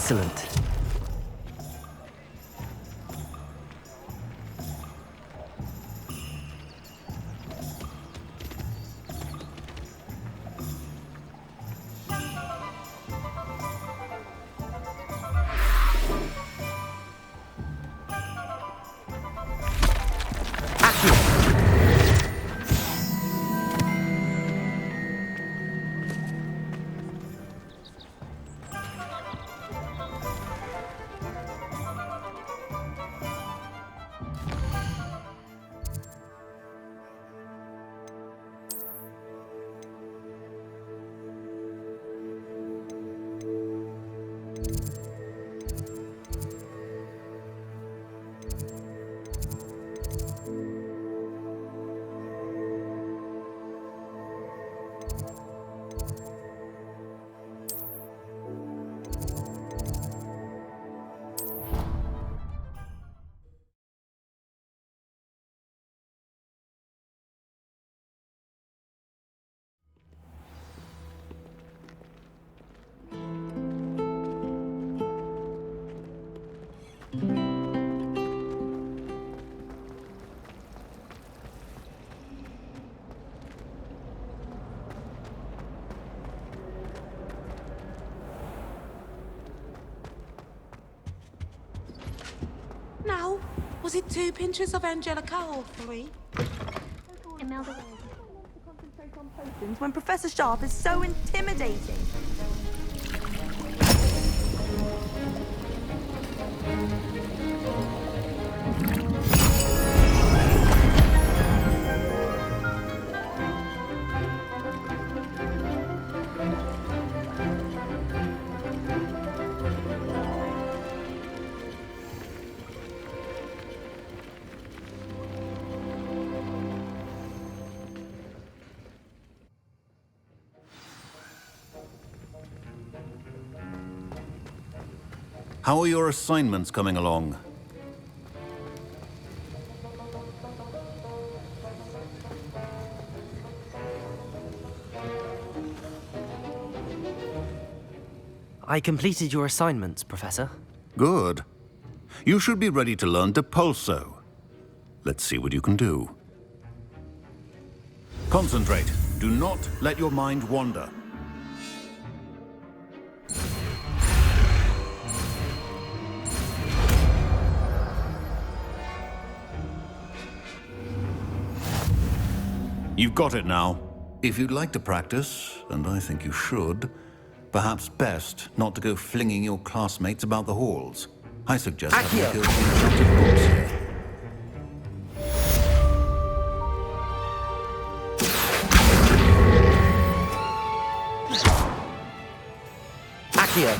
Excellent. Now, was it 2 pinches of Angelica or 3? When Professor Sharp is so intimidating. How are your assignments coming along? I completed your assignments, Professor. Good. You should be ready to learn Depulso. Let's see what you can do. Concentrate. Do not let your mind wander. You've got it now. If you'd like to practice, and I think you should, perhaps best not to go flinging your classmates about the halls. I suggest having a go at the enchanted books here. Accio!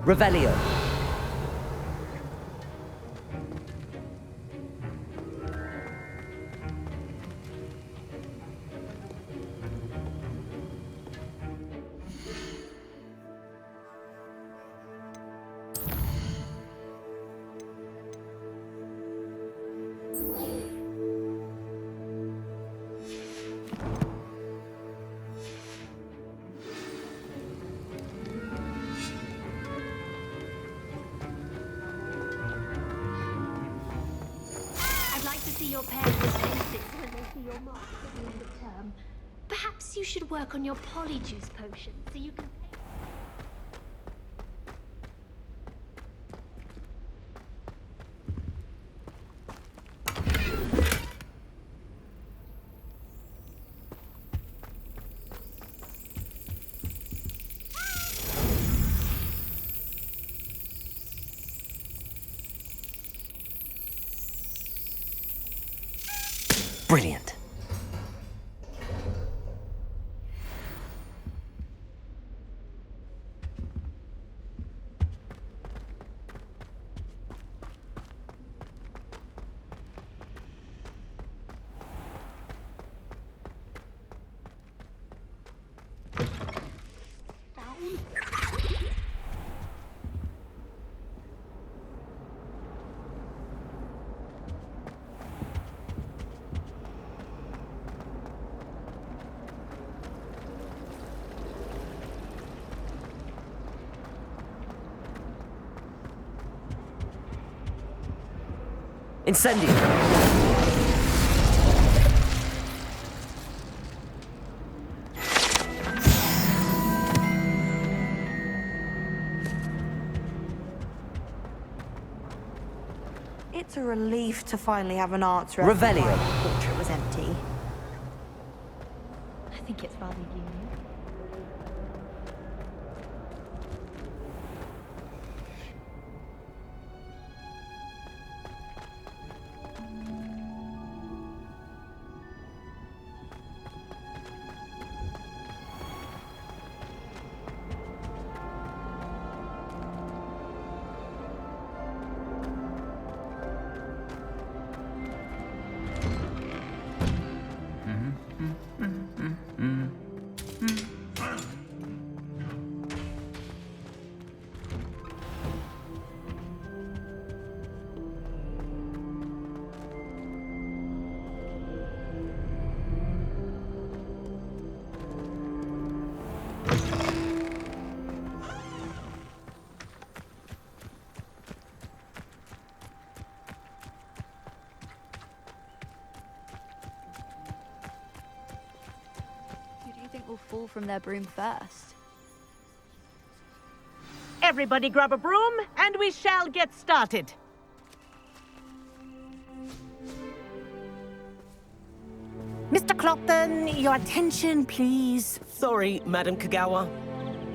Revelio. Your parents' faces when they see your marks at the end of term. Perhaps you should work on your polyjuice potion so you can... Brilliant. Incendio! It's a relief to finally have an answer. Revelio. The portrait was empty. I think it's rather unique. Will fall from their broom first. Everybody grab a broom, and we shall get started. Mr. Clopton, your attention, please. Sorry, Madam Kagawa.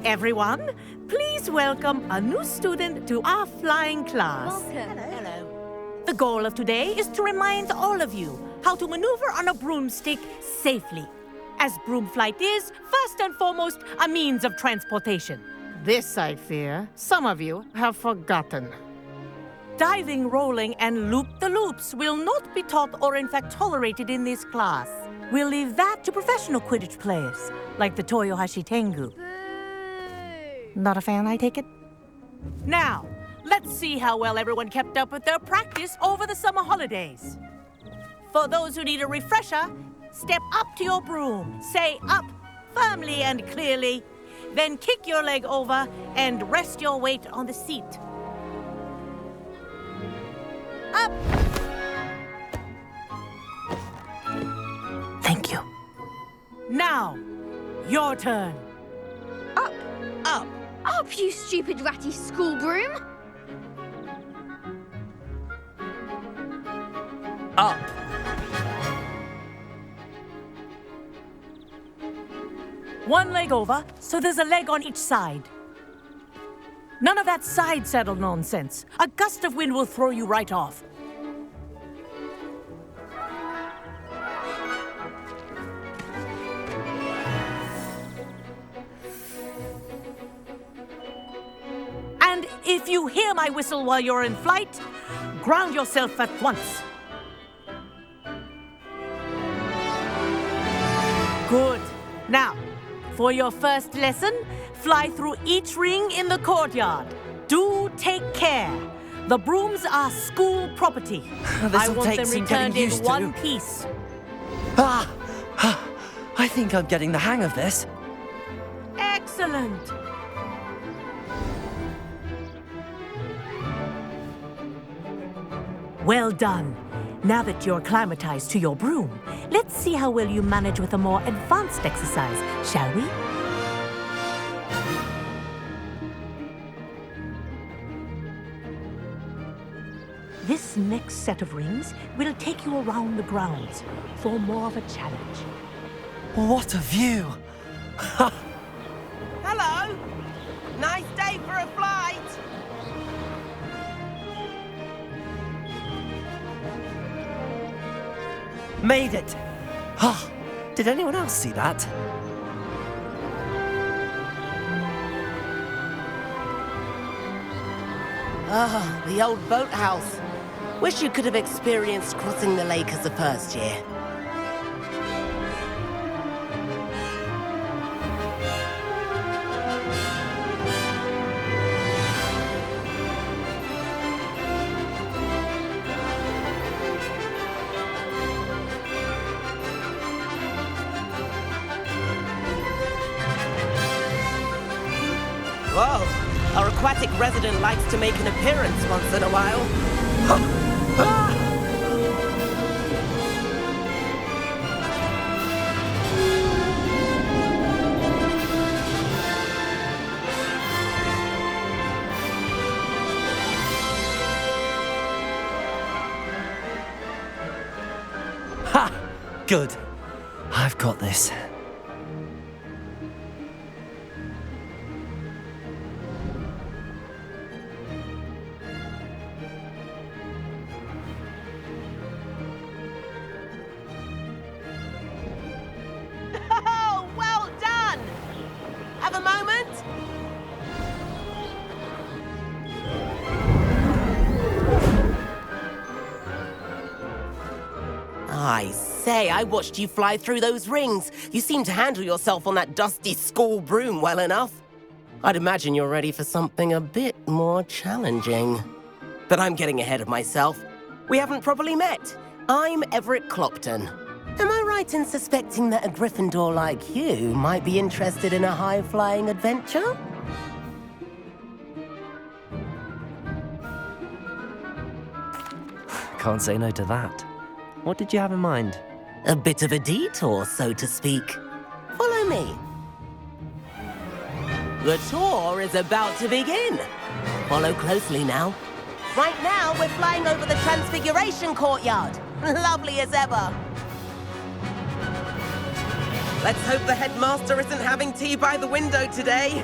Everyone, please welcome a new student to our flying class. Welcome. Hello. The goal of today is to remind all of you how to maneuver on a broomstick safely, as broom flight is, first and foremost, a means of transportation. This, I fear, some of you have forgotten. Diving, rolling, and loop-the-loops will not be taught or in fact tolerated in this class. We'll leave that to professional Quidditch players, like the Toyohashi Tengu. Boo! Not a fan, I take it? Now, let's see how well everyone kept up with their practice over the summer holidays. For those who need a refresher, step up to your broom, say up firmly and clearly, then kick your leg over and rest your weight on the seat. Up! Thank you. Now, your turn. Up! Up! Up, you stupid ratty school broom! Up! One leg over, so there's a leg on each side. None of that side saddle nonsense. A gust of wind will throw you right off. And if you hear my whistle while you're in flight, ground yourself at once. Good. Now, for your first lesson, fly through each ring in the courtyard. Do take care. The brooms are school property. I This'll want take them some returned getting in used to. one piece. I think I'm getting the hang of this. Excellent. Well done. Now that you're acclimatized to your broom, let's see how well you manage with a more advanced exercise, shall we? This next set of rings will take you around the grounds for more of a challenge. What a view! Hello! Nice day for a flight! Made it! Oh, did anyone else see that? Ah, the old boathouse. Wish you could have experienced crossing the lake as a first year. Whoa, our aquatic resident likes to make an appearance once in a while. Good. I've got this. Oh, well done! Have a moment? I say, I watched you fly through those rings. You seem to handle yourself on that dusty school broom well enough. I'd imagine you're ready for something a bit more challenging. But I'm getting ahead of myself. We haven't properly met. I'm Everett Clopton. Am I right in suspecting that a Gryffindor like you might be interested in a high-flying adventure? Can't say no to that. What did you have in mind? A bit of a detour, so to speak. Follow me. The tour is about to begin. Follow closely now. Right now, we're flying over the Transfiguration Courtyard. Lovely as ever. Let's hope the headmaster isn't having tea by the window today.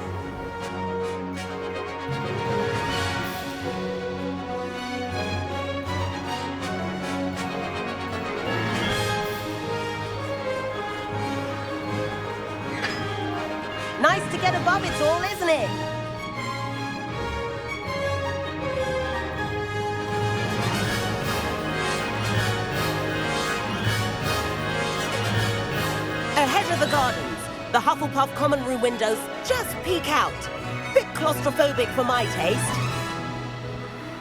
Nice to get above it all, isn't it? Ahead of the gardens, the Hufflepuff common room windows just peek out. Bit claustrophobic for my taste.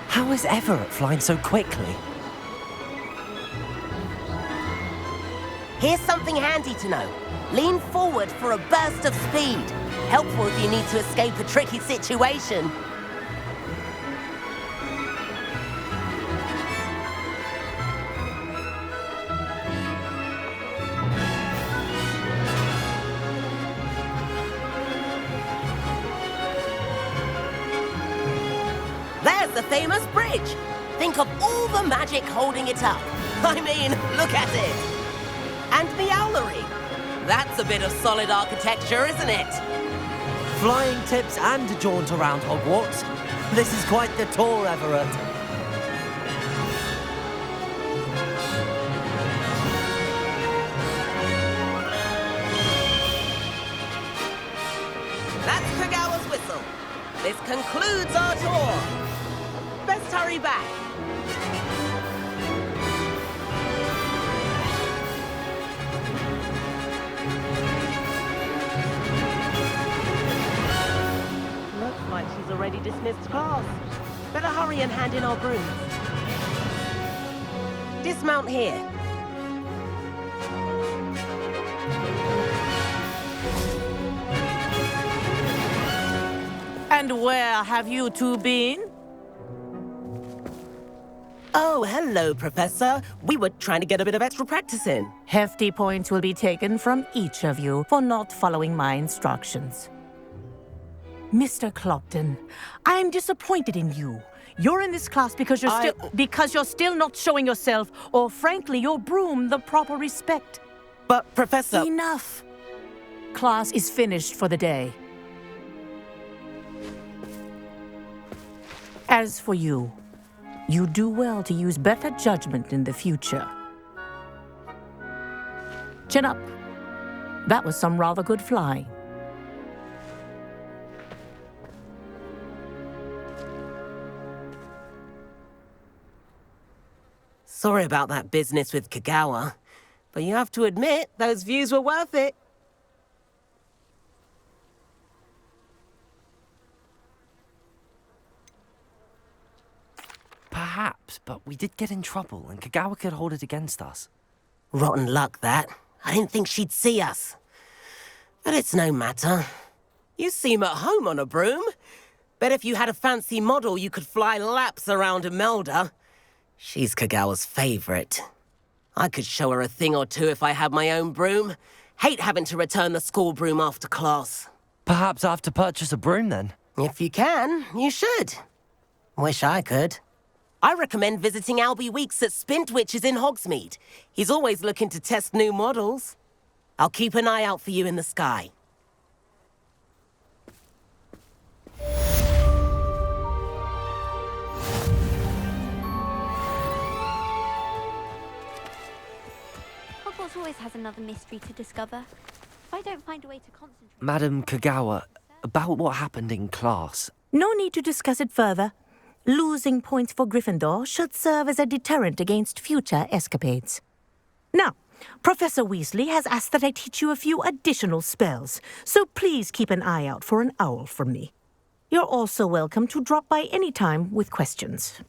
How is Everett flying so quickly? Here's something handy to know. Lean forward for a burst of speed. Helpful if you need to escape a tricky situation. There's the famous bridge. Think of all the magic holding it up. I mean, look at it. And the owlery. That's a bit of solid architecture, isn't it? Flying tips and a jaunt around Hogwarts. This is quite the tour, Everett. That's Kagawa's whistle. This concludes our tour. Best hurry back. Looks like she's already dismissed class. Better hurry and hand in our brooms. Dismount here. And where have you two been? Oh, hello, Professor. We were trying to get a bit of extra practice in. Hefty points will be taken from each of you for not following my instructions. Mr. Clopton, I'm disappointed in you. You're in this class because you're still not showing yourself, or frankly, your broom the proper respect. But, Professor... Enough. Class is finished for the day. As for you, you do well to use better judgment in the future. Chin up. That was some rather good flying. Sorry about that business with Kagawa, but you have to admit, those views were worth it. Perhaps, but we did get in trouble, and Kagawa could hold it against us. Rotten luck, that. I didn't think she'd see us. But it's no matter. You seem at home on a broom. Bet if you had a fancy model, you could fly laps around Imelda. She's Kagawa's favorite. I could show her a thing or two if I had my own broom. Hate having to return the school broom after class. Perhaps I have to purchase a broom then. If you can, you should. Wish I could. I recommend visiting Albie Weeks at Spintwitches in Hogsmeade. He's always looking to test new models. I'll keep an eye out for you in the sky. Hogwarts always has another mystery to discover. If I don't find a way to concentrate... Madam Kagawa, about what happened in class. No need to discuss it further. Losing points for Gryffindor should serve as a deterrent against future escapades. Now, Professor Weasley has asked that I teach you a few additional spells, so please keep an eye out for an owl from me. You're also welcome to drop by any time with questions.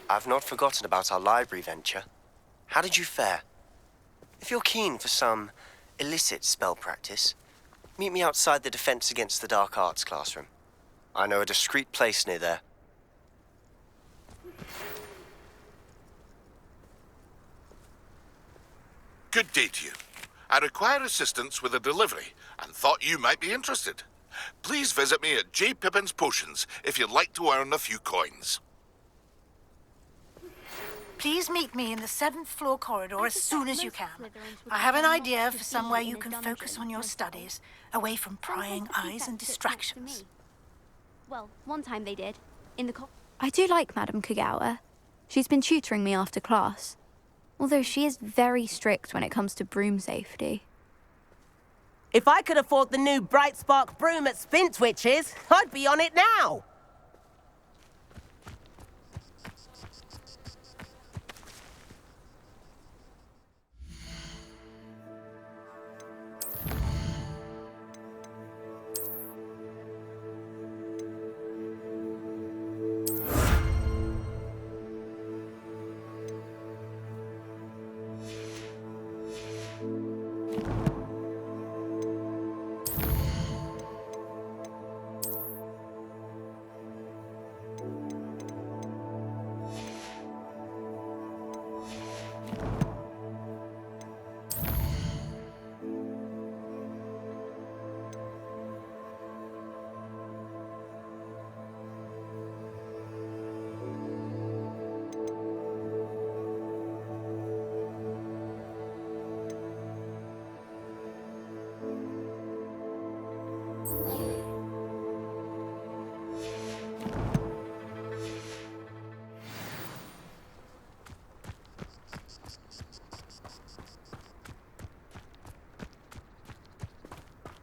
I've not forgotten about our library venture. How did you fare? If you're keen for some illicit spell practice, meet me outside the Defense Against the Dark Arts classroom. I know a discreet place near there. Good day to you. I require assistance with a delivery and thought you might be interested. Please visit me at J. Pippin's Potions if you'd like to earn a few coins. Please meet me in the 7th floor corridor as soon as you can. I have an idea for somewhere you can focus on your studies, away from prying eyes and distractions. Well, one time they did. I do like Madam Kagawa. She's been tutoring me after class. Although she is very strict when it comes to broom safety. If I could afford the new Bright Spark broom at Spintwitches, I'd be on it now.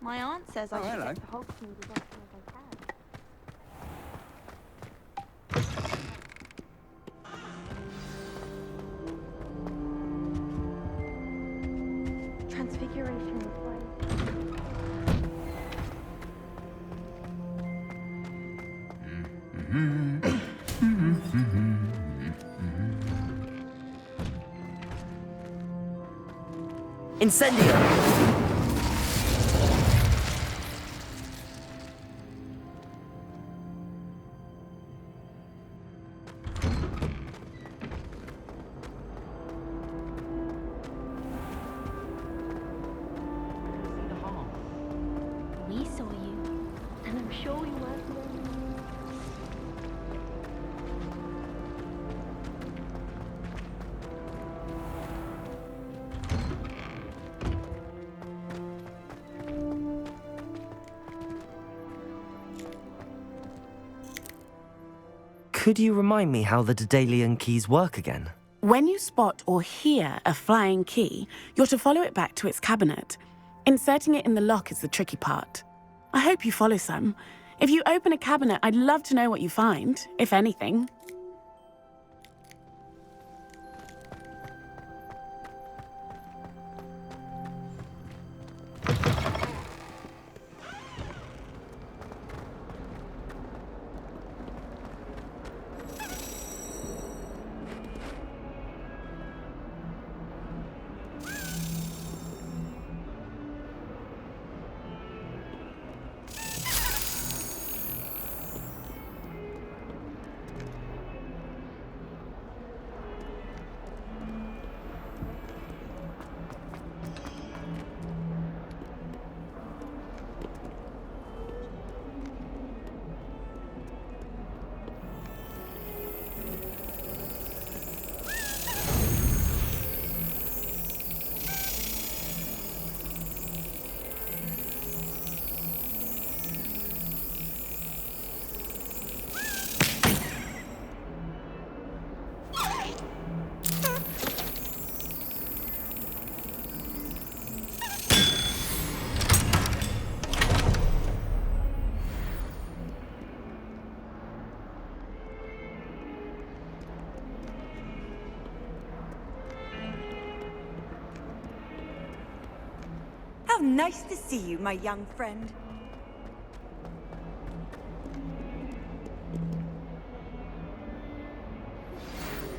My aunt says I should get to Hogsmeade as often as I can. Transfiguration Incendio! We saw you, and I'm sure we weren't alone. Could you remind me how the Daedalian keys work again? When you spot or hear a flying key, you're to follow it back to its cabinet. Inserting it in the lock is the tricky part. I hope you follow some. If you open a cabinet, I'd love to know what you find, if anything. How nice to see you, my young friend.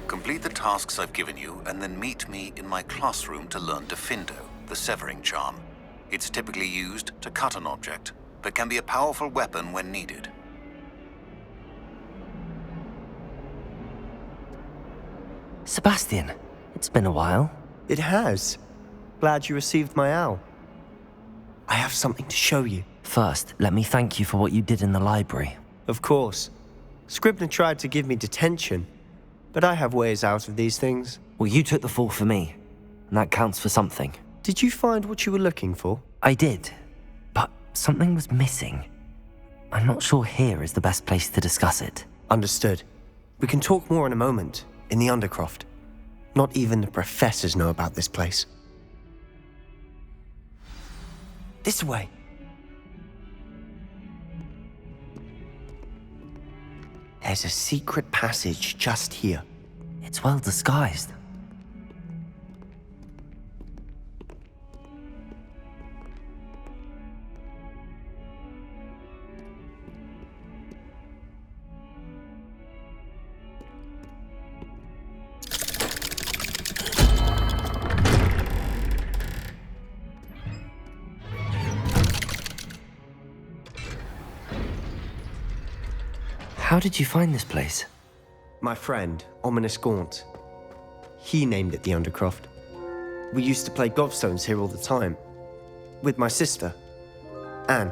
Complete the tasks I've given you, and then meet me in my classroom to learn Defindo, the severing charm. It's typically used to cut an object, but can be a powerful weapon when needed. Sebastian, it's been a while. It has. Glad you received my owl. I have something to show you. First, let me thank you for what you did in the library. Of course. Scribner tried to give me detention, but I have ways out of these things. Well, you took the fall for me, and that counts for something. Did you find what you were looking for? I did, but something was missing. I'm not sure here is the best place to discuss it. Understood. We can talk more in a moment, in the Undercroft. Not even the professors know about this place. This way. There's a secret passage just here. It's well disguised. How did you find this place? My friend, Ominous Gaunt. He named it the Undercroft. We used to play gobstones here all the time. With my sister, Anne.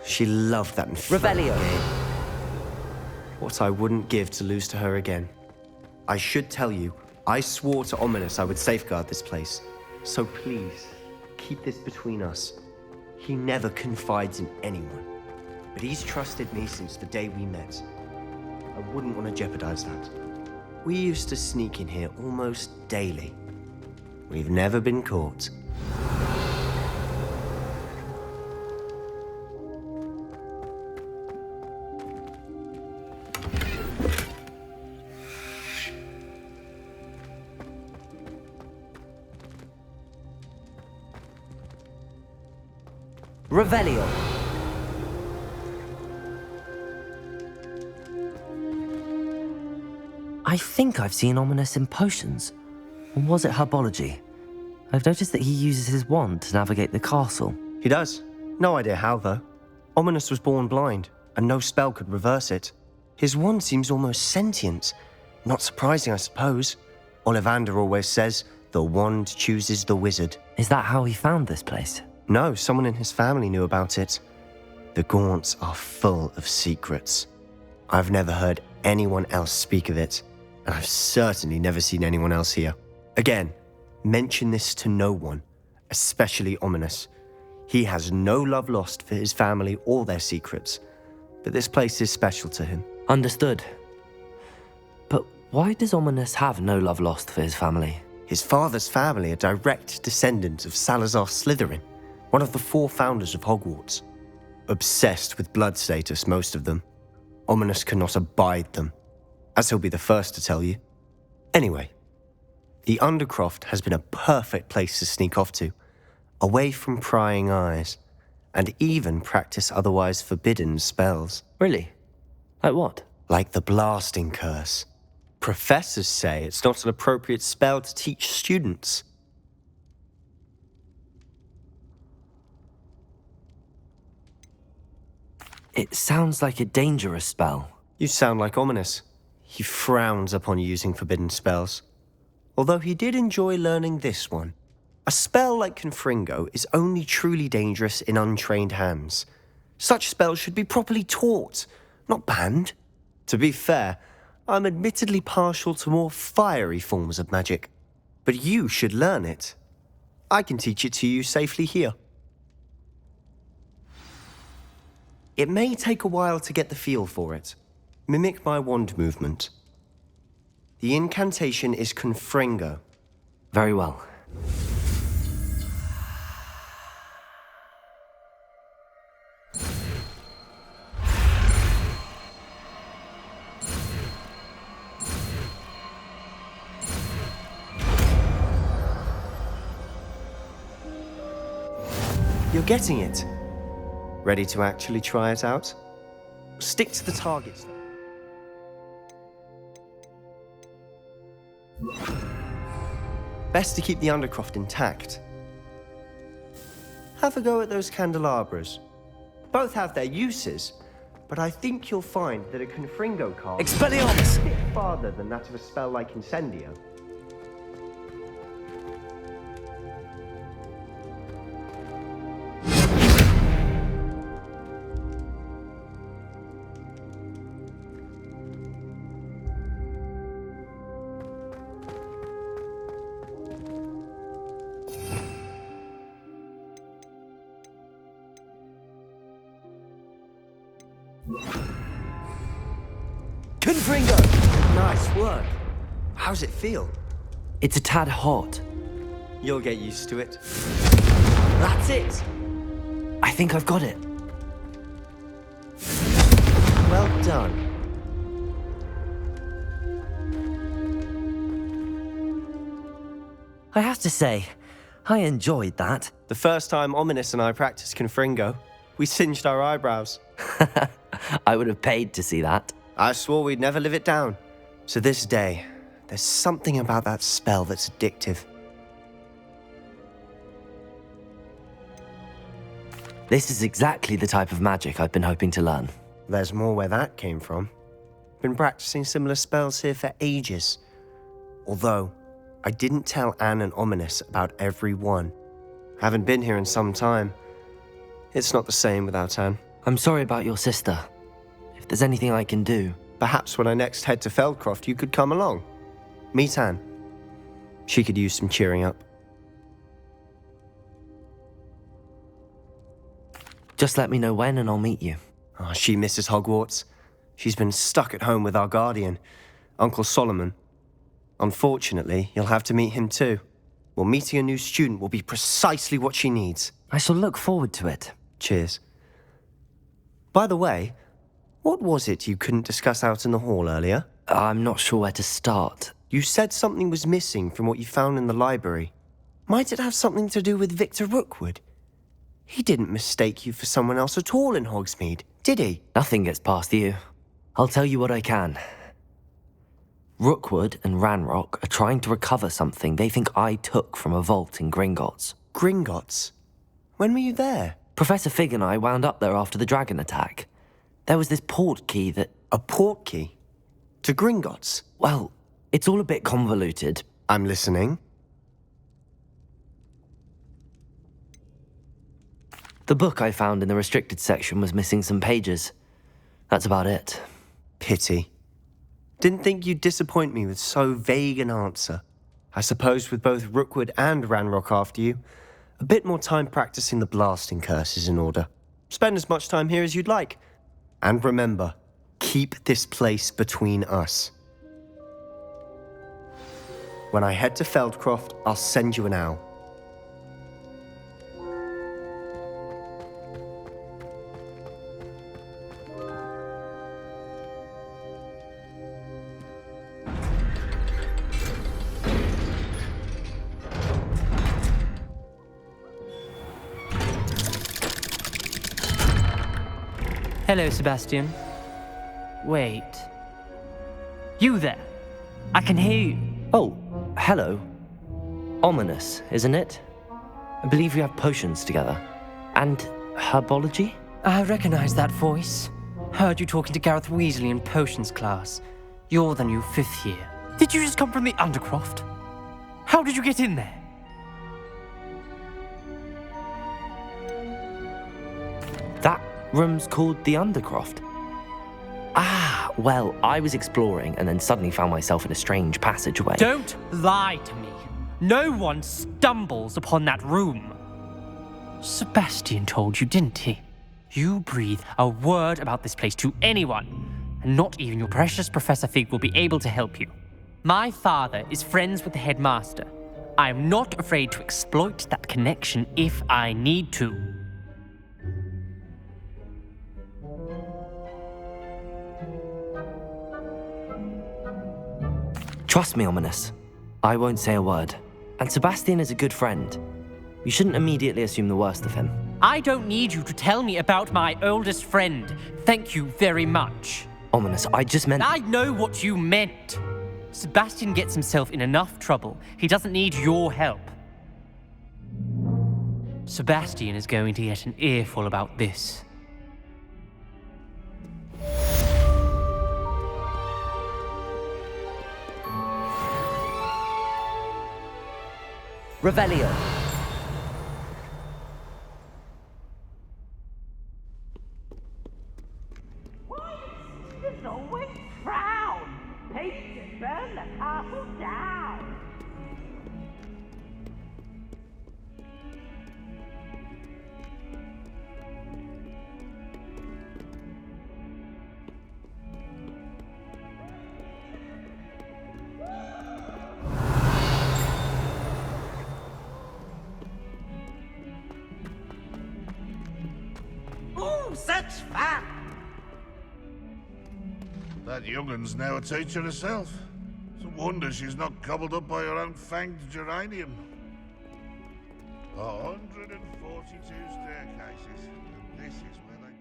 She loved that Revelio. game. What I wouldn't give to lose to her again. I should tell you, I swore to Ominous I would safeguard this place. So please, keep this between us. He never confides in anyone. But he's trusted me since the day we met. I wouldn't want to jeopardize that. We used to sneak in here almost daily. We've never been caught. Revelio. I think I've seen Ominous in potions. Or was it herbology? I've noticed that he uses his wand to navigate the castle. He does. No idea how, though. Ominous was born blind, and no spell could reverse it. His wand seems almost sentient. Not surprising, I suppose. Ollivander always says, the wand chooses the wizard. Is that how he found this place? No, someone in his family knew about it. The Gaunts are full of secrets. I've never heard anyone else speak of it, and I've certainly never seen anyone else here. Again, mention this to no one, especially Ominous. He has no love lost for his family or their secrets, but this place is special to him. Understood. But why does Ominous have no love lost for his family? His father's family are direct descendants of Salazar Slytherin, one of the 4 founders of Hogwarts. Obsessed with blood status, most of them. Ominous cannot abide them, as he'll be the first to tell you. Anyway, the Undercroft has been a perfect place to sneak off to, away from prying eyes, and even practice otherwise forbidden spells. Really? Like what? Like the Blasting Curse. Professors say it's not an appropriate spell to teach students. It sounds like a dangerous spell. You sound like Ominous. He frowns upon using forbidden spells. Although he did enjoy learning this one. A spell like Confringo is only truly dangerous in untrained hands. Such spells should be properly taught, not banned. To be fair, I'm admittedly partial to more fiery forms of magic. But you should learn it. I can teach it to you safely here. It may take a while to get the feel for it. Mimic my wand movement. The incantation is Confringo. Very well. You're getting it. Ready to actually try it out? Stick to the targets. Best to keep the Undercroft intact. Have a go at those candelabras. Both have their uses, but I think you'll find that a Confringo card Expelliarmus! is a bit farther than that of a spell like Incendio. Confringo! Nice work. How's it feel? It's a tad hot. You'll get used to it. That's it! I think I've got it. Well done. I have to say, I enjoyed that. The first time Ominous and I practiced Confringo, we singed our eyebrows. I would have paid to see that. I swore we'd never live it down. To this day, there's something about that spell that's addictive. This is exactly the type of magic I've been hoping to learn. There's more where that came from. Been practicing similar spells here for ages. Although, I didn't tell Anne and Ominous about every one. Haven't been here in some time. It's not the same without Anne. I'm sorry about your sister. If there's anything I can do... Perhaps when I next head to Feldcroft, you could come along. Meet Anne. She could use some cheering up. Just let me know when and I'll meet you. Oh, she misses Hogwarts. She's been stuck at home with our guardian, Uncle Solomon. Unfortunately, you'll have to meet him too. Well, meeting a new student will be precisely what she needs. I shall look forward to it. Cheers. By the way, what was it you couldn't discuss out in the hall earlier? I'm not sure where to start. You said something was missing from what you found in the library. Might it have something to do with Victor Rookwood? He didn't mistake you for someone else at all in Hogsmeade, did he? Nothing gets past you. I'll tell you what I can. Rookwood and Ranrock are trying to recover something they think I took from a vault in Gringotts. Gringotts? When were you there? Professor Fig and I wound up there after the dragon attack. There was this port key that... A port key? To Gringotts? Well, it's all a bit convoluted. I'm listening. The book I found in the restricted section was missing some pages. That's about it. Pity. Didn't think you'd disappoint me with so vague an answer. I suppose with both Rookwood and Ranrock after you, a bit more time practicing the blasting curse is in order. Spend as much time here as you'd like. And remember, keep this place between us. When I head to Feldcroft, I'll send you an owl. Hello, Sebastian. Wait. You there? I can hear you. Oh, hello. Ominous, isn't it? I believe we have potions together. And herbology? I recognize that voice. Heard you talking to Gareth Weasley in potions class. You're the new 5th year. Did you just come from the Undercroft? How did you get in there? That room's called the Undercroft. Ah, well, I was exploring and then suddenly found myself in a strange passageway. Don't lie to me. No one stumbles upon that room. Sebastian told you, didn't he? You breathe a word about this place to anyone, and not even your precious Professor Fig will be able to help you. My father is friends with the headmaster. I am not afraid to exploit that connection if I need to. Trust me, Ominous. I won't say a word. And Sebastian is a good friend. You shouldn't immediately assume the worst of him. I don't need you to tell me about my oldest friend. Thank you very much. Ominous, I just meant... I know what you meant. Sebastian gets himself in enough trouble. He doesn't need your help. Sebastian is going to get an earful about this. Revelio. There's always frown. Haste to burn the castle down. Oh, such fun! That young'un's now a teacher herself. It's a wonder she's not gobbled up by her own fanged geranium. 142 staircases, and this is where they...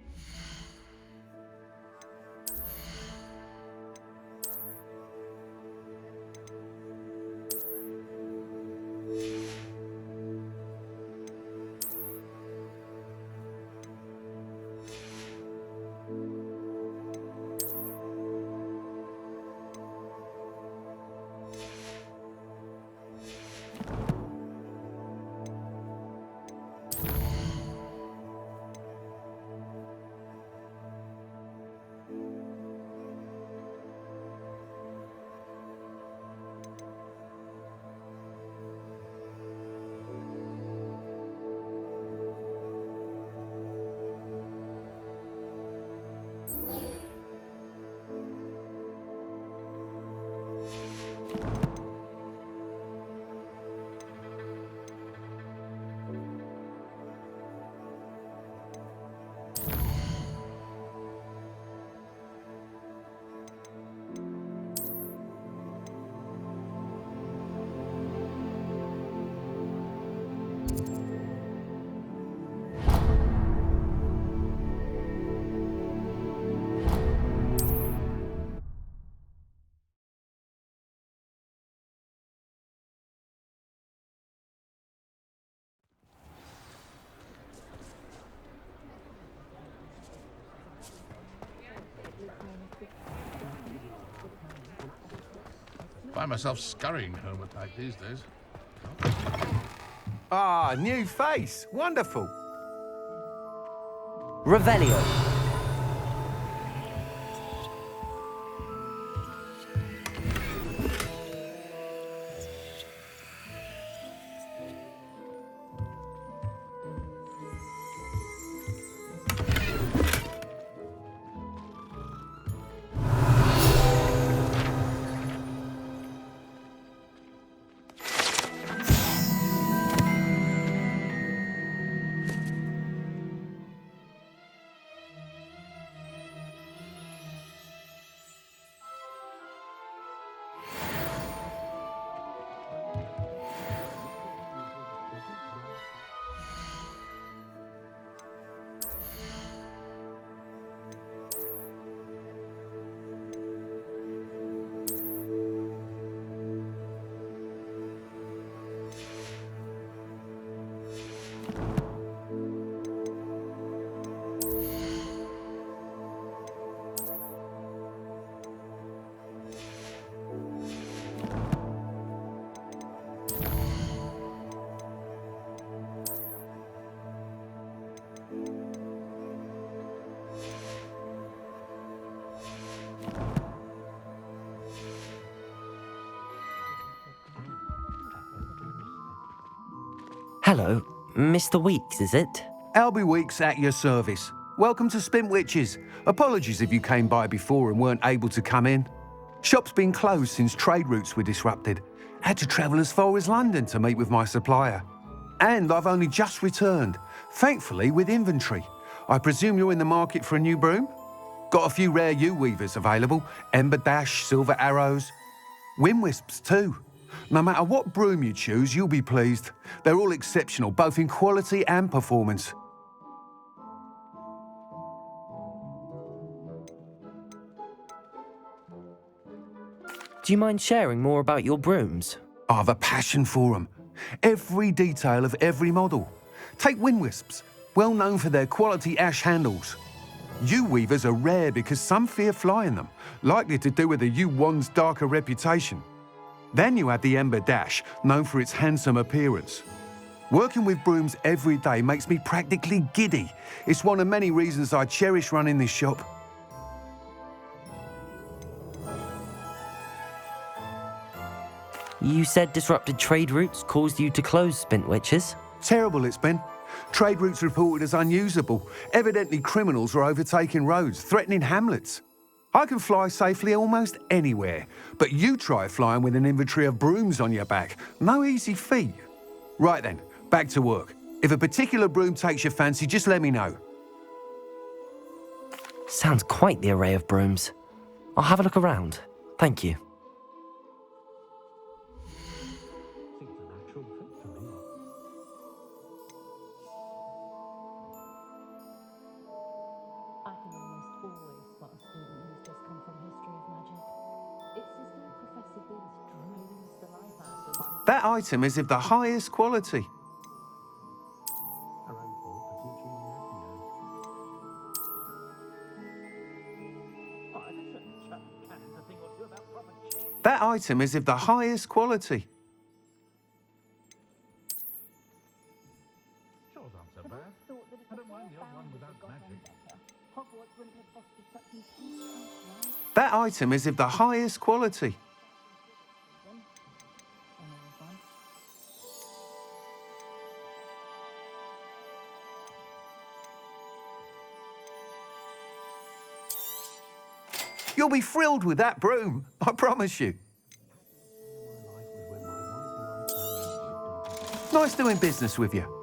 Find myself scurrying home at night these days. Ah, new face. Wonderful. Revelio. Hello, Mr. Weeks, is it? Albie Weeks at your service. Welcome to Spintwitches. Apologies if you came by before and weren't able to come in. Shop's been closed since trade routes were disrupted. Had to travel as far as London to meet with my supplier. And I've only just returned, thankfully with inventory. I presume you're in the market for a new broom? Got a few rare U-weavers available, Ember Dash, Silver Arrows. Wind Wisps too. No matter what broom you choose, you'll be pleased. They're all exceptional, both in quality and performance. Do you mind sharing more about your brooms? I've a passion for them. Every detail of every model. Take wind wisps, well known for their quality ash handles. U-weavers are rare because some fear flying them, likely to do with the U-wand's darker reputation. Then you have the Ember Dash, known for its handsome appearance. Working with brooms every day makes me practically giddy. It's one of many reasons I cherish running this shop. You said disrupted trade routes caused you to close Spintwitches? Terrible it's been. Trade routes reported as unusable. Evidently criminals are overtaking roads, threatening hamlets. I can fly safely almost anywhere, but you try flying with an inventory of brooms on your back. No easy feat. Right then, back to work. If a particular broom takes your fancy, just let me know. Sounds quite the array of brooms. I'll have a look around. Thank you. That item is of the highest quality. That item is of the highest quality. That item is of the highest quality. You'll be thrilled with that broom, I promise you. Nice doing business with you.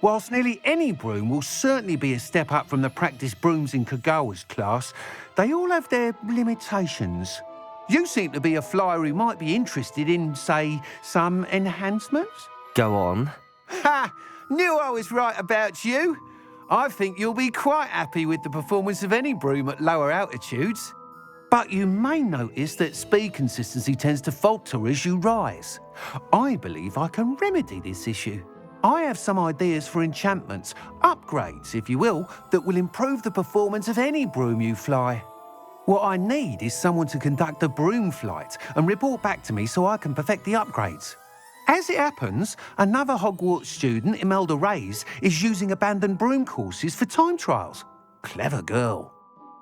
Whilst nearly any broom will certainly be a step up from the practice brooms in Kagawa's class, they all have their limitations. You seem to be a flyer who might be interested in, say, some enhancements? Go on. Ha! Knew I was right about you. I think you'll be quite happy with the performance of any broom at lower altitudes. But you may notice that speed consistency tends to falter as you rise. I believe I can remedy this issue. I have some ideas for enchantments, upgrades, if you will, that will improve the performance of any broom you fly. What I need is someone to conduct a broom flight and report back to me so I can perfect the upgrades. As it happens, another Hogwarts student, Imelda Reyes, is using abandoned broom courses for time trials. Clever girl.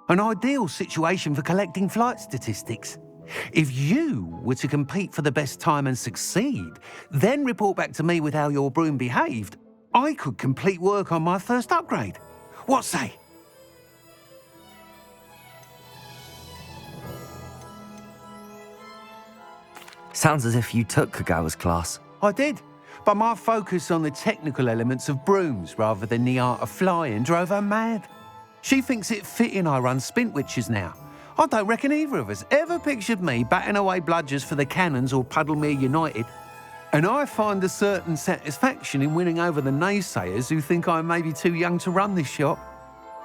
An ideal situation for collecting flight statistics. If you were to compete for the best time and succeed, then report back to me with how your broom behaved, I could complete work on my first upgrade. What say? Sounds as if you took Kagawa's class. I did, but my focus on the technical elements of brooms rather than the art of flying drove her mad. She thinks it fitting I run Spintwitches now. I don't reckon either of us ever pictured me batting away bludgers for the Cannons or Puddlemere United. And I find a certain satisfaction in winning over the naysayers who think I may be too young to run this shop.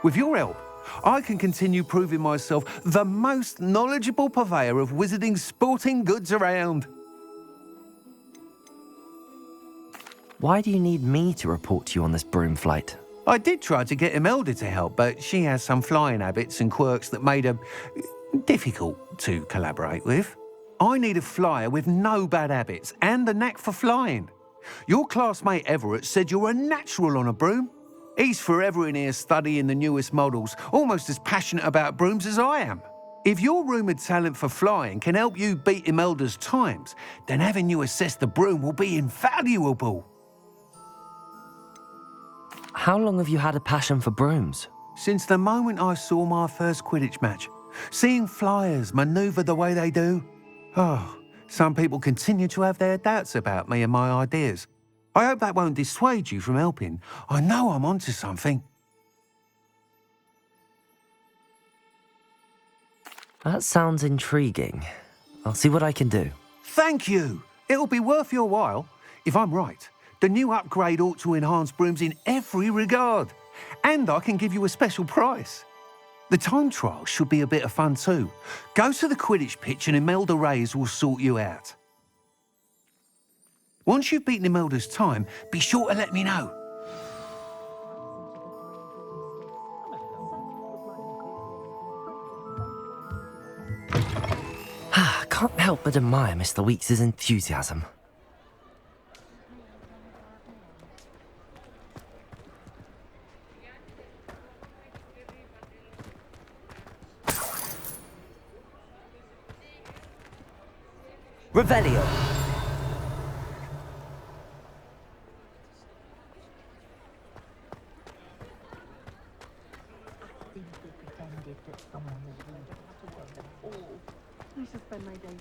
With your help, I can continue proving myself the most knowledgeable purveyor of wizarding sporting goods around. Why do you need me to report to you on this broom flight? I did try to get Imelda to help, but she has some flying habits and quirks that made her difficult to collaborate with. I need a flyer with no bad habits and a knack for flying. Your classmate Everett said you're a natural on a broom. He's forever in here studying the newest models, almost as passionate about brooms as I am. If your rumoured talent for flying can help you beat Imelda's times, then having you assess the broom will be invaluable. How long have you had a passion for brooms? Since the moment I saw my first Quidditch match. Seeing flyers manoeuvre the way they do. Oh, some people continue to have their doubts about me and my ideas. I hope that won't dissuade you from helping. I know I'm onto something. That sounds intriguing. I'll see what I can do. Thank you. It'll be worth your while. If I'm right, the new upgrade ought to enhance brooms in every regard. And I can give you a special price. The time trial should be a bit of fun too. Go to the Quidditch pitch and Imelda Reyes will sort you out. Once you've beaten Imelda's time, be sure to let me know. Can't help but admire Mr. Weeks' enthusiasm. Revelio. I should spend my days.